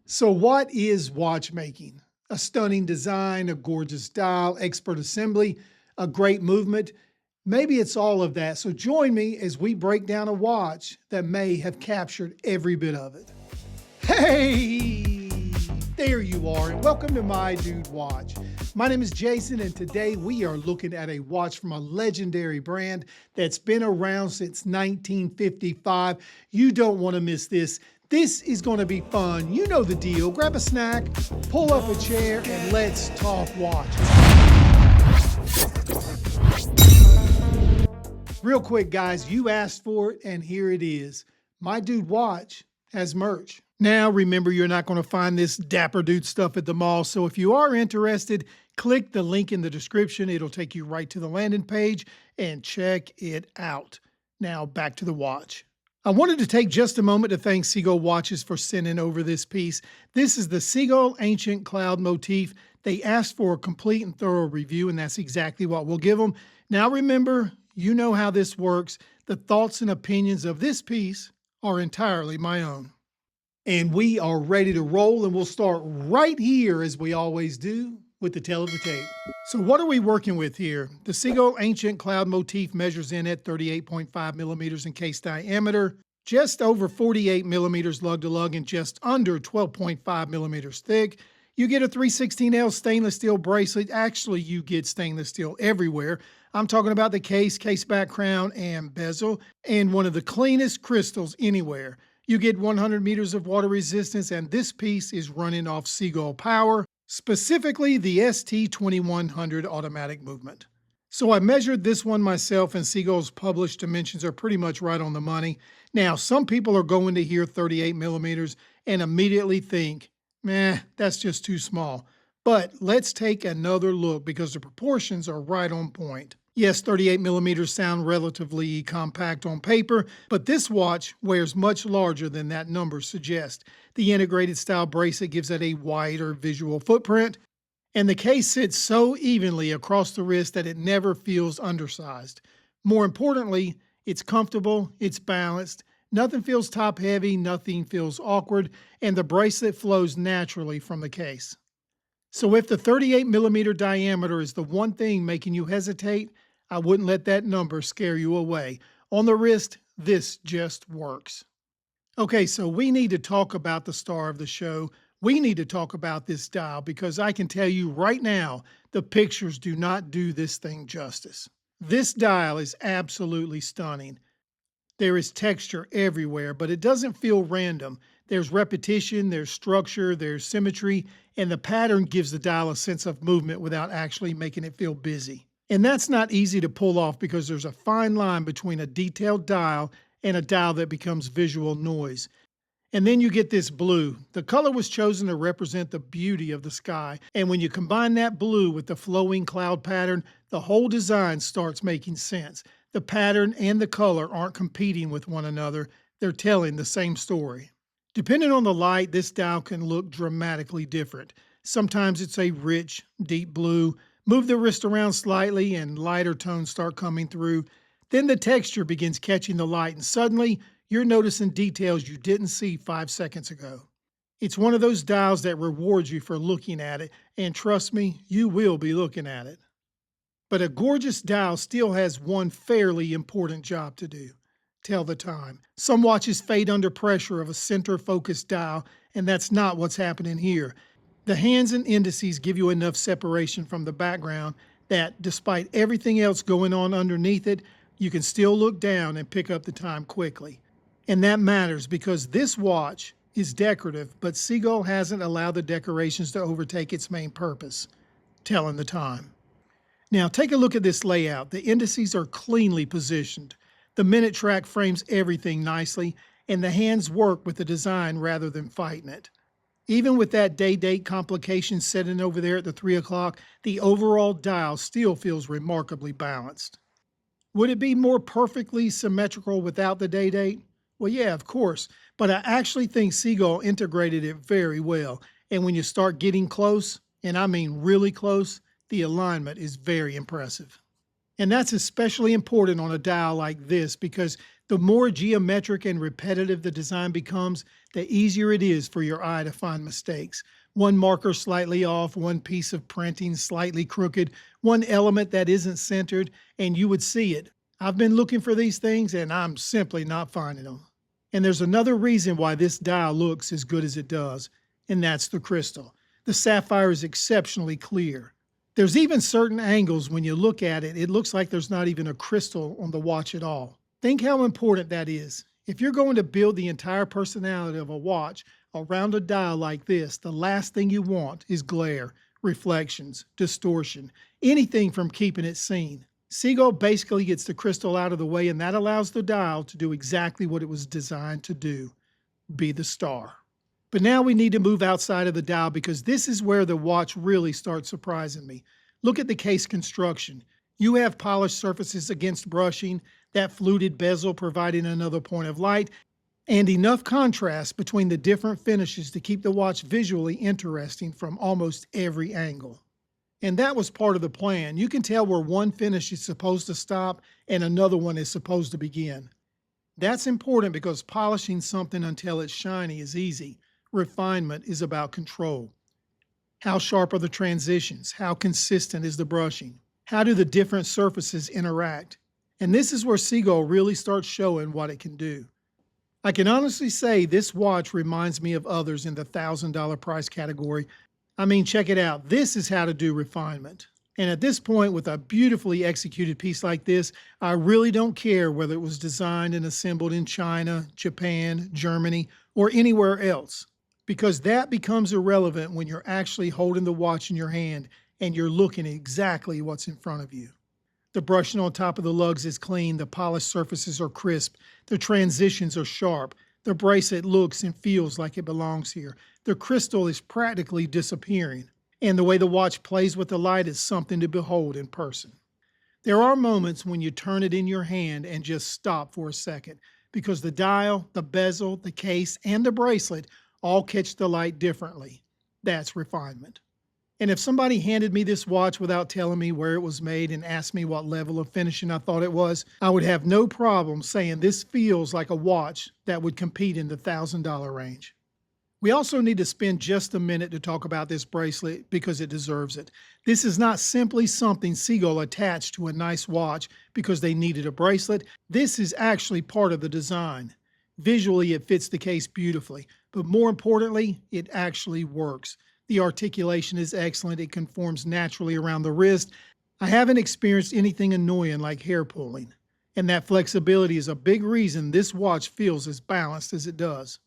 So what is watchmaking? A stunning design, a gorgeous dial, expert assembly, a great movement. Maybe it's all of that. So join me as we break down a watch that may have captured every bit of it. Hey, there you are, and welcome to My Dude Watch. My name is Jason, and today we are looking at a watch from a legendary brand that's been around since 1955. You don't want to miss this. This is going to be fun. You know the deal. Grab a snack, pull up a chair, and let's talk watches. Real quick, guys, you asked for it, and here it is. My Dude Watch has merch. Now, remember, you're not going to find this dapper dude stuff at the mall, so if you are interested, click the link in the description. It'll take you right to the landing page, and check it out. Now, back to the watch. I wanted to take just a moment to thank Sea-Gull Watches for sending over this piece. This is the Sea-Gull Ancient Cloud Motif. They asked for a complete and thorough review, and that's exactly what we'll give them. Now remember, you know how this works. The thoughts and opinions of this piece are entirely my own. And we are ready to roll, and we'll start right here, as we always do, with the tail of the tape. So what are we working with here? The Sea-Gull Ancient Cloud Motif measures in at 38.5 millimeters in case diameter, just over 48 millimeters lug to lug, and just under 12.5 millimeters thick. You get a 316L stainless steel bracelet. Actually, you get stainless steel everywhere. I'm talking about the case back crown, and bezel, and one of the cleanest crystals anywhere. You get 100 meters of water resistance, and this piece is running off Sea-Gull power, specifically the ST2100 automatic movement. So I measured this one myself, and Sea-Gull's published dimensions are pretty much right on the money. Now, some people are going to hear 38 millimeters and immediately think, meh, that's just too small. But let's take another look because the proportions are right on point. Yes, 38 millimeters sound relatively compact on paper, but this watch wears much larger than that number suggests. The integrated style bracelet gives it a wider visual footprint, and the case sits so evenly across the wrist that it never feels undersized. More importantly, it's comfortable, it's balanced, nothing feels top heavy, nothing feels awkward, and the bracelet flows naturally from the case. So if the 38 millimeter diameter is the one thing making you hesitate, I wouldn't let that number scare you away. On the wrist, this just works. Okay, so we need to talk about the star of the show. We need to talk about this dial because I can tell you right now, the pictures do not do this thing justice. This dial is absolutely stunning. There is texture everywhere, but it doesn't feel random. There's repetition, there's structure, there's symmetry, and the pattern gives the dial a sense of movement without actually making it feel busy. And that's not easy to pull off because there's a fine line between a detailed dial and a dial that becomes visual noise. And then you get this blue. The color was chosen to represent the beauty of the sky. And when you combine that blue with the flowing cloud pattern, the whole design starts making sense. The pattern and the color aren't competing with one another. They're telling the same story. Depending on the light, this dial can look dramatically different. Sometimes it's a rich, deep blue. Move the wrist around slightly and lighter tones start coming through. Then the texture begins catching the light, and suddenly you're noticing details you didn't see 5 seconds ago. It's one of those dials that rewards you for looking at it, and trust me, you will be looking at it. But a gorgeous dial still has one fairly important job to do: tell the time. Some watches fade under pressure of a center-focused dial, and that's not what's happening here. The hands and indices give you enough separation from the background that, despite everything else going on underneath it, you can still look down and pick up the time quickly. And that matters because this watch is decorative, but Sea-Gull hasn't allowed the decorations to overtake its main purpose: telling the time. Now take a look at this layout. The indices are cleanly positioned. The minute track frames everything nicely, and the hands work with the design rather than fighting it. Even with that day-date complication sitting over there at the 3 o'clock, the overall dial still feels remarkably balanced. Would it be more perfectly symmetrical without the day-date? Well, yeah, of course, but I actually think Sea-Gull integrated it very well. And when you start getting close, and I mean really close, the alignment is very impressive. And that's especially important on a dial like this because The more geometric and repetitive the design becomes, the easier it is for your eye to find mistakes. One marker slightly off, one piece of printing slightly crooked, one element that isn't centered, and you would see it. I've been looking for these things and I'm simply not finding them. And there's another reason why this dial looks as good as it does, and that's the crystal. The sapphire is exceptionally clear. There's even certain angles when you look at it, it looks like there's not even a crystal on the watch at all. Think how important that is. If you're going to build the entire personality of a watch around a dial like this, the last thing you want is glare, reflections, distortion, anything from keeping it seen. Sea-Gull basically gets the crystal out of the way, and that allows the dial to do exactly what it was designed to do, be the star. But now we need to move outside of the dial because this is where the watch really starts surprising me. Look at the case construction. You have polished surfaces against brushing, that fluted bezel providing another point of light, and enough contrast between the different finishes to keep the watch visually interesting from almost every angle. And that was part of the plan. You can tell where one finish is supposed to stop and another one is supposed to begin. That's important because polishing something until it's shiny is easy. Refinement is about control. How sharp are the transitions? How consistent is the brushing? How do the different surfaces interact? And this is where Sea-Gull really starts showing what it can do. I can honestly say this watch reminds me of others in the $1,000 price category. I mean, check it out. This is how to do refinement. And at this point, with a beautifully executed piece like this, I really don't care whether it was designed and assembled in China, Japan, Germany, or anywhere else, because that becomes irrelevant when you're actually holding the watch in your hand and you're looking at exactly what's in front of you. The brushing on top of the lugs is clean, the polished surfaces are crisp, the transitions are sharp, the bracelet looks and feels like it belongs here. The crystal is practically disappearing, and the way the watch plays with the light is something to behold in person. There are moments when you turn it in your hand and just stop for a second, because the dial, the bezel, the case, and the bracelet all catch the light differently. That's refinement. And if somebody handed me this watch without telling me where it was made and asked me what level of finishing I thought it was, I would have no problem saying this feels like a watch that would compete in the $1,000 range. We also need to spend just a minute to talk about this bracelet because it deserves it. This is not simply something Sea-Gull attached to a nice watch because they needed a bracelet. This is actually part of the design. Visually, it fits the case beautifully, but more importantly, it actually works. The articulation is excellent. It conforms naturally around the wrist. I haven't experienced anything annoying like hair pulling, and that flexibility is a big reason this watch feels as balanced as it does.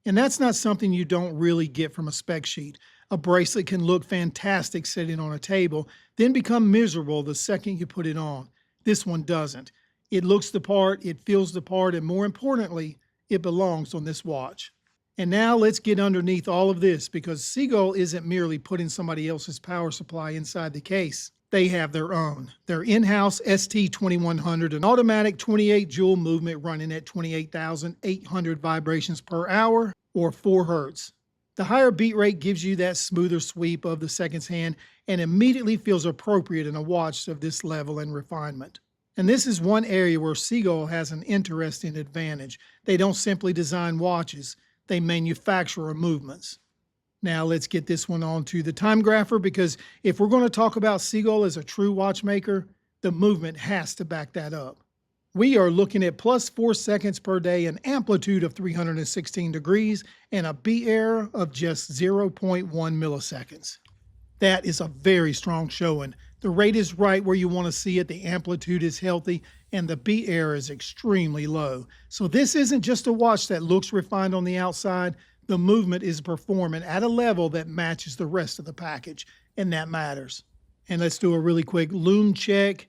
And that's not something you don't really get from a spec sheet. A bracelet can look fantastic sitting on a table, then become miserable the second you put it on. This one doesn't. It looks the part, it feels the part, and more importantly, it belongs on this watch. And now let's get underneath all of this because Sea-Gull isn't merely putting somebody else's power supply inside the case. They have their own. Their in-house ST2100, an automatic 28 joule movement running at 28,800 vibrations per hour or 4 Hertz. The higher beat rate gives you that smoother sweep of the seconds hand and immediately feels appropriate in a watch of this level and refinement. And this is one area where Sea-Gull has an interesting advantage. They don't simply design watches. They manufacture movements. Now let's get this one on to the timegrapher because if we're going to talk about Sea-Gull as a true watchmaker, the movement has to back that up. We are looking at plus 4 seconds per day, an amplitude of 316 degrees, and a beat error of just 0.1 milliseconds. That is a very strong showing. The rate is right where you want to see it, the amplitude is healthy, and the beat error is extremely low. So this isn't just a watch that looks refined on the outside. The movement is performing at a level that matches the rest of the package, and that matters. And let's do a really quick Lume check.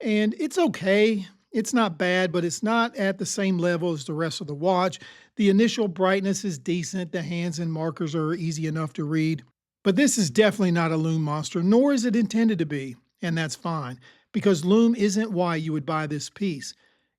And it's okay. It's not bad, but it's not at the same level as the rest of the watch. The initial brightness is decent. The hands and markers are easy enough to read. But this is definitely not a Lume monster, nor is it intended to be. And that's fine, because Lume isn't why you would buy this piece.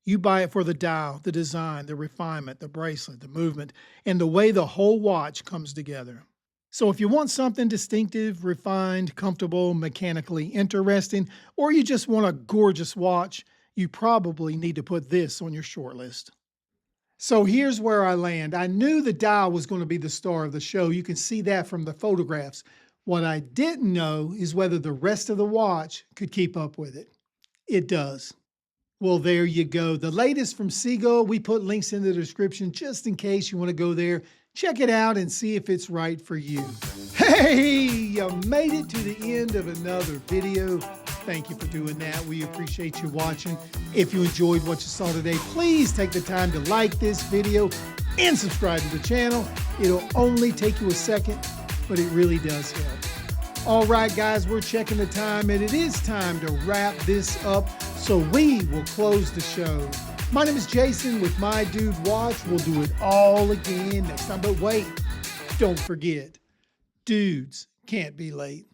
You buy it for the dial, the design, the refinement, the bracelet, the movement, and the way the whole watch comes together. So if you want something distinctive, refined, comfortable, mechanically interesting, or you just want a gorgeous watch, you probably need to put this on your short list. So here's where I land. I knew the dial was going to be the star of the show. You can see that from the photographs. What I didn't know is whether the rest of the watch could keep up with it. It does. Well, there you go. The latest from Sea-Gull. We put links in the description just in case you want to go there. Check it out and see if it's right for you. Hey, you made it to the end of another video. Thank you for doing that. We appreciate you watching. If you enjoyed what you saw today, please take the time to like this video and subscribe to the channel. It'll only take you a second, but it really does help. All right, guys, we're checking the time, and it is time to wrap this up, so we will close the show. My name is Jason with My Dude Watch. We'll do it all again next time, but wait, don't forget, dudes can't be late.